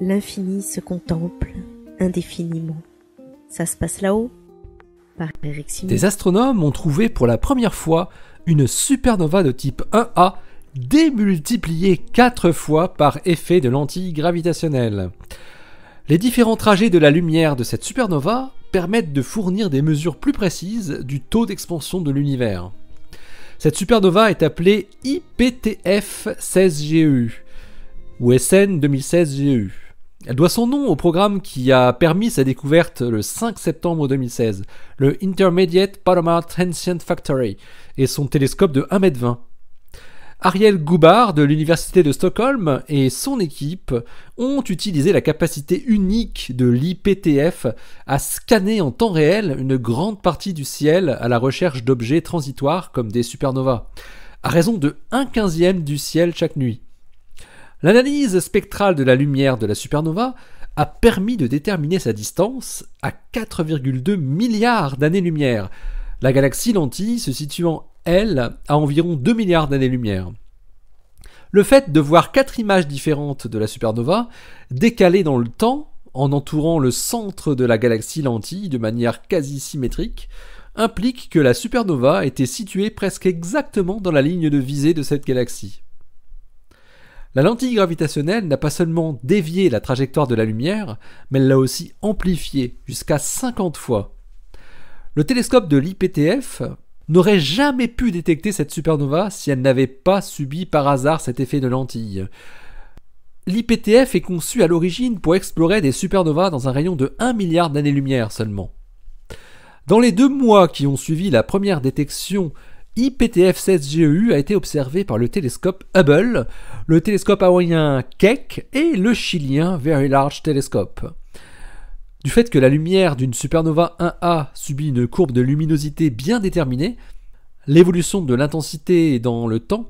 L'infini se contemple indéfiniment. Ça se passe là-haut, par Eric Simon. Des astronomes ont trouvé pour la première fois une supernova de type 1A démultipliée 4 fois par effet de lentille gravitationnelle. Les différents trajets de la lumière de cette supernova permettent de fournir des mesures plus précises du taux d'expansion de l'univers. Cette supernova est appelée IPTF 16GEU ou SN 2016GEU. Elle doit son nom au programme qui a permis sa découverte le 5 septembre 2016, le Intermediate Palomar Transient Factory, et son télescope de 1,20 m. Ariel Gubar de l'Université de Stockholm et son équipe ont utilisé la capacité unique de l'IPTF à scanner en temps réel une grande partie du ciel à la recherche d'objets transitoires comme des supernovas, à raison de 1/15 du ciel chaque nuit. L'analyse spectrale de la lumière de la supernova a permis de déterminer sa distance à 4,2 milliards d'années-lumière, la galaxie lentille se situant, elle, à environ 2 milliards d'années-lumière. Le fait de voir 4 images différentes de la supernova, décalées dans le temps, en entourant le centre de la galaxie lentille de manière quasi symétrique, implique que la supernova était située presque exactement dans la ligne de visée de cette galaxie. La lentille gravitationnelle n'a pas seulement dévié la trajectoire de la lumière, mais elle l'a aussi amplifiée jusqu'à 50 fois. Le télescope de l'IPTF n'aurait jamais pu détecter cette supernova si elle n'avait pas subi par hasard cet effet de lentille. L'IPTF est conçu à l'origine pour explorer des supernovas dans un rayon de 1 milliard d'années-lumière seulement. Dans les 2 mois qui ont suivi la première détection, IPTF 16GEU a été observé par le télescope Hubble, le télescope hawaïen Keck et le chilien Very Large Telescope. Du fait que la lumière d'une supernova 1A subit une courbe de luminosité bien déterminée, l'évolution de l'intensité dans le temps,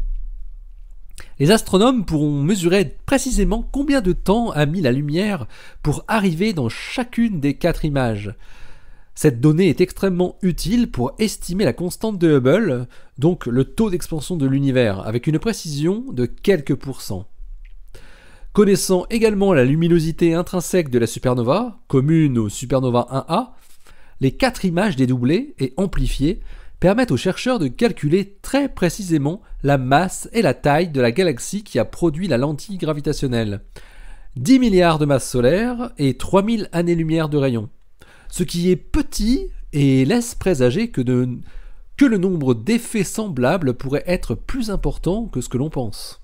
les astronomes pourront mesurer précisément combien de temps a mis la lumière pour arriver dans chacune des 4 images. Cette donnée est extrêmement utile pour estimer la constante de Hubble, donc le taux d'expansion de l'univers, avec une précision de quelques pourcents. Connaissant également la luminosité intrinsèque de la supernova, commune aux supernovas 1A, les 4 images dédoublées et amplifiées permettent aux chercheurs de calculer très précisément la masse et la taille de la galaxie qui a produit la lentille gravitationnelle. 10 milliards de masses solaires et 3000 années-lumière de rayon. Ce qui est petit et laisse présager que le nombre d'effets semblables pourrait être plus important que ce que l'on pense.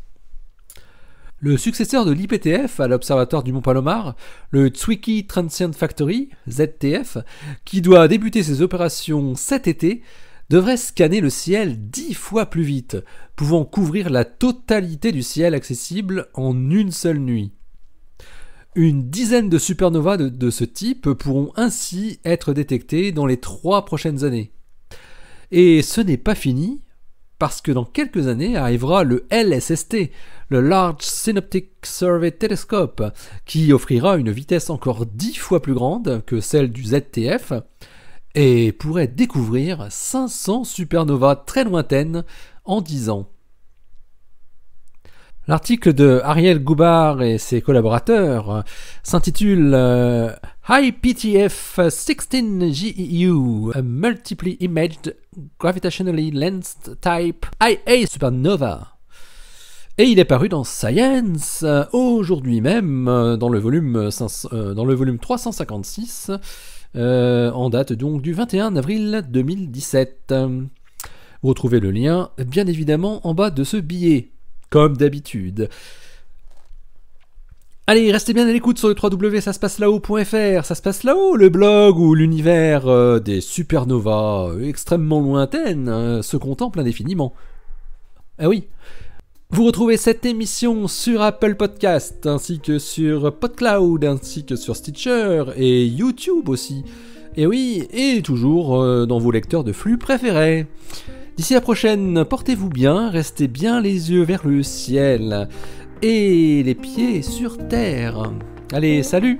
Le successeur de l'IPTF à l'observatoire du Mont Palomar, le Zwicky Transient Factory, ZTF, qui doit débuter ses opérations cet été, devrait scanner le ciel 10 fois plus vite, pouvant couvrir la totalité du ciel accessible en une seule nuit. Une dizaine de supernovas de ce type pourront ainsi être détectées dans les 3 prochaines années. Et ce n'est pas fini, parce que dans quelques années arrivera le LSST, le Large Synoptic Survey Telescope, qui offrira une vitesse encore 10 fois plus grande que celle du ZTF, et pourrait découvrir 500 supernovas très lointaines en 10 ans. L'article de Ariel Gubar et ses collaborateurs s'intitule IPTF 16GEU, a Multiply Imaged Gravitationally Lensed Type IA Supernova. Et il est paru dans Science aujourd'hui même, dans le volume 356, en date donc du 21 avril 2017. Vous retrouvez le lien, bien évidemment, en bas de ce billet. Comme d'habitude. Allez, restez bien à l'écoute sur le www.sasepasse-là-haut.fr. Ça se passe là-haut, le blog où l'univers des supernovas extrêmement lointaines se contemple indéfiniment. Ah oui. Vous retrouvez cette émission sur Apple Podcast, ainsi que sur PodCloud, ainsi que sur Stitcher et YouTube aussi. Et oui, et toujours dans vos lecteurs de flux préférés. D'ici la prochaine, portez-vous bien, restez bien les yeux vers le ciel et les pieds sur terre. Allez, salut!